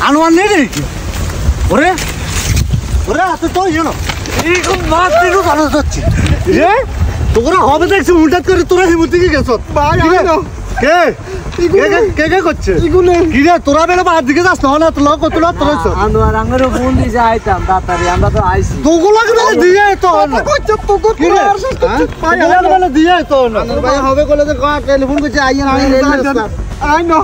আনোয়ার নেই নাকি ওরে ওরে এত তো জানো এইরকম মাছ দিনও ভালো যাচ্ছে রে তোরা হবে দেখছি উল্টাত করে তোরা হিমুর দিকে গেছ কে কে কে করছে কি রে তোরা বেলা বাদ দিকে যাস না তোর লোক তোরা তোরা আনোয়ার আঙ্গের ফোন দিয়ে যাইতাম তাড়াতাড়ি আমরা তো আইছি তোগুলোকে বেলা দিয়ে তো কি রে তোগুলোকে বেলা দিয়ে তো ভাই হবে বলে তো টেলিফোন করছে আইয়া আই না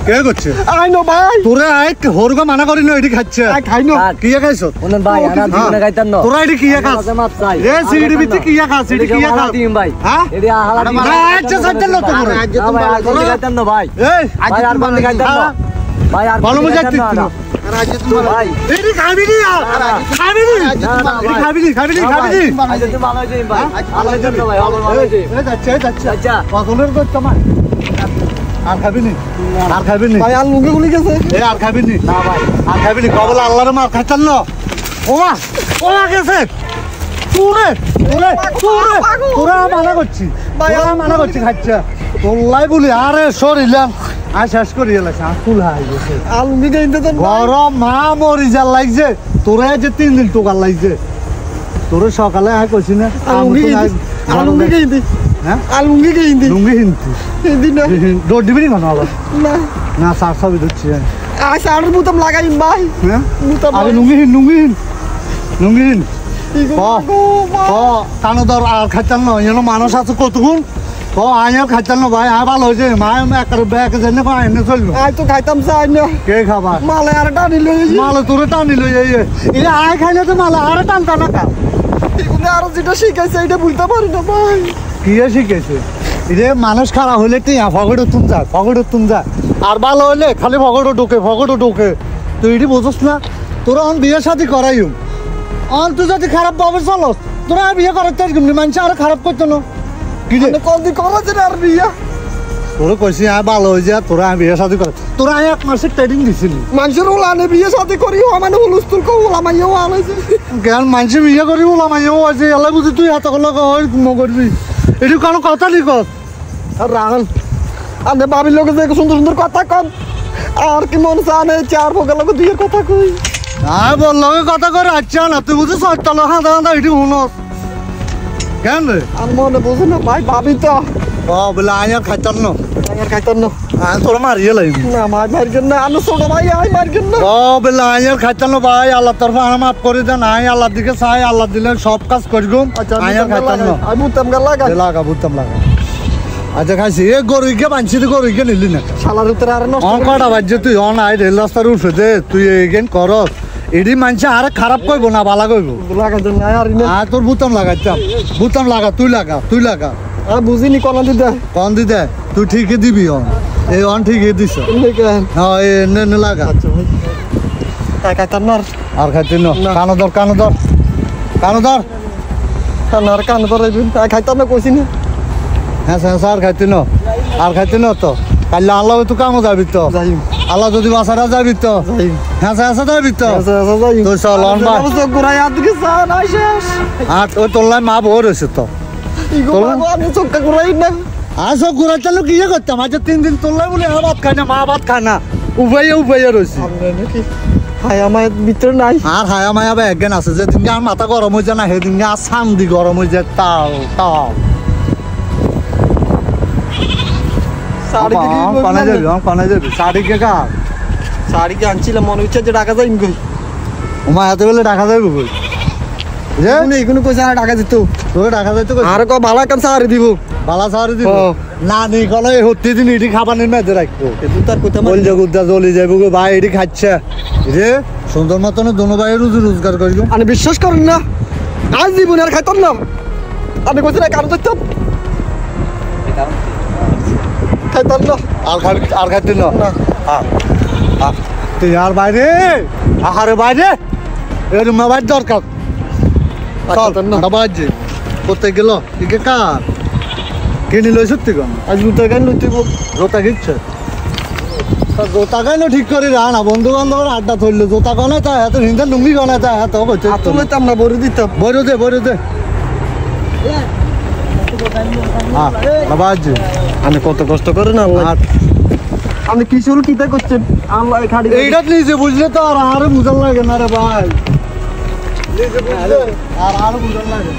কে করছে আই না ভাই তোরা আই হরগা মানা করি না এডি খাচ্ছে খাই না কি খাইছ ওনেন ভাই আনা দিনে খাইতাম না তোরা এডি কি খাস রে সিডি বিচি কি খাস সিডি কি খাস দিম ভাই হ্যাঁ এডি আহালা দিম আচ্ছা সাজ্জাল না তোরা ভাই খাইতাম না ভাই এই ভাই আর বান্দি খাইতাম না ভাই আর ভালো মজা করছিস না রাজে তুমি ভাই এডি খাবি নি খাবি নি খাবি নি খাবি নি খাবি নি আজ তুমি ভালো হইছিস ভাই ভালো হইছিস ভাই ভালো হইছিস আচ্ছা আচ্ছা কতলের কত তোমার আর খাবি নি আর খাবি নি ভাই আর লুঙ্গি গুলি গেছে এ আর খাবি নি না ভাই আর খাবি নি কবল আল্লাহর মার খাইতাম না ও গেছে তোরে তোরে তোরে তোরা মানা করছি তোরা মানা করছি খাচ্ছে তোলাই বলি আরে সরিলাম আর শেষ করি এলাম আকুল হাই গেছে আর লুঙ্গি গাইতে তো গরম মা মরি যা লাগছে তোরা যে 3 দিন টোকার লাগছে তোরে সকালে আয় কইছি না লুঙ্গি গাইতে হ্যাঁ আর লুঙ্গি গাইতে লুঙ্গি হিনতি দিন দৌড় দিবি নি কোনো না না সার সবই ধরছি আই সাড়ের বুতাম লাগাইন ভাই হ্যাঁ বুতাম আরে লুঙ্গি হিন কানোদর আর খাইতাম না যেন মানুষ আছে কতক্ষণ আয় খাইতাম না ভাই আয় ভালো হয়েছে মায় একটা ব্যাগ জেনে এনে চলবে আই তো খাইতাম চাই না কে খাবা মালে আর টানি লই মালে তোরে টানি লই এটা আয় খাইলে তো মালে আর টানতা না কা এগুলো আর যেটা শিখাইছে এটা ভুলতে পারি না ভাই কি শিখেছে রে মানুষ খারাপ হলে টিয়া ফগড়ে তুম যা আর ভালো হলে খালি ফগড়ে ঢোকে তুই এটি বুঝছ না তোরা অন বিয়ে শাদি করাই অন তুই যদি খারাপ ভাবে চলস তোরা বিয়ে করাতে মানুষ আর খারাপ করতো না কি রে কোনদিন করাছে আর বিয়ে তোরা কইছি আর ভালো হয়ে যা তোরা বিয়ে শাদি করে তোরা 1 মাসের ট্রেনিং দিছিলি মানুষের ওলানে বিয়ে শাদি করি মানে হুলুস্তুল কো ওলামাইও আলাইছে জ্ঞান মানুষ বিয়ে করি ওলামাইও আছে এলা বুঝি তুই হাত কল করবি এটি কোনো কথা নি কর আর রাহুল আনে বাবির লোক যে সুন্দর সুন্দর কথা কম আর কি মন চানে 4 ফোকা লোক দিয়ে কথা কই আর বললো কথা করে আচ্ছা না তুই বুঝি সত্তল হাঁদা এটি হুনস কেন রে আর মনে বুঝে না ভাই ভাবি তো বলে আয়ার খাইতাম না আর খাইতাম না তোরা মারিয়ে লাগবি না মার জন্য আনো ছোট ভাই আই মার জন্য বলে আয়ার খাইতাম না ভাই আল্লাহ তরফে মাফ করে দেন আয় আল্লাহ দিকে চাই আল্লাহ দিলে সব কাজ করগুম আয়ার খাইতাম না আমি বুতাম লাগা বুঝতাম লাগা আচ্ছা খাইছি এ গরুকে বাঁধছি গরুকে নিলি না শালার উত্তর আর নষ্ট কটা বাজছে তুই আই রেল রাস্তার উঠে দে তুই এগেন করস এডি মানুষ আর খারাপ করব না ভালো করব লাগার জন্য আর তোর বুতাম লাগাইতাম বুতাম লাগা তুই লাগা আর বুঝিনি কোন দিদে তুই ঠিকই দিবি এই ঠিকই দিছ হ্যাঁ এ লাগা খাইতাম না আর খাইতে না কানোদর খাইতাম না কইছি না হ্যাঁ আর খাইতে না তো কাল আল্লাহ তো কামও যাবি তো আল্লাহ যদি বাসারা যাবি তো হ্যাঁ যাবি তো তো চল আর ওই তোল্লায় মা বউ রয়েছে তো চোখটা ঘুরাই না আর সব ঘুরাই চালু কি করতাম আজ 3 দিন তোল্লায় বলে ভাত খায় না মা ভাত খায় না উভয়ে রয়েছে হায়া মায়ের ভিতরে নাই আর হায়া মায়া বা একজ্ঞান আছে যে দিনকে আর মাথা গরম হয়ে যায় না সেদিনকে আর সান্দি গরম হয়ে যায় তাও শাড়ি কি আনছিলাম মনে হচ্ছে যে টাকা যাই কই ওমা এত বেলে টাকা যাইব কই রে এগুলো কইছে আর টাকা দিত তোকে টাকা যাইতো আর কো ভালো কাম শাড়ি দিব বালা শাড়ি দিব না নি কলে হত্তি দিন এটি খাবারের মেয়েদের রাখবো তার কথা বল জগুদা জ্বলি যাইব গো ভাই এটি খাচ্ছে রে সুন্দর মতন দোনো ভাই রোজগার করিল আমি বিশ্বাস করেন না আজ জীবনে আর খাইতাম না আমি কইছি না কারণ দিতাম খাইতাম না আর খাইতে না তুই আর বাইরে আহারে বাইরে এর মোবাইল দরকার বাজে কোথায় গেল একে কার কিনে লই সত্যি কোন আজ জুতা গান লইতে জোতা কিচ্ছে জোতা গান ঠিক করে রা না বন্ধু বান্ধবের আড্ডা ধরলো জোতা গনে তা এত হিন্দা লুঙ্গি গনে তা এত কইতে তুলতাম না বড় দিতাম বড় দে বাবাজি আমি কত কষ্ট করে না আপনি কি শুরু কিতা করছেন আল্লাহ খাড়ি এইটা নিজে বুঝলে তো আর বুঝার লাগে না রে ভাই নিজে বুঝলে আর বুঝার লাগে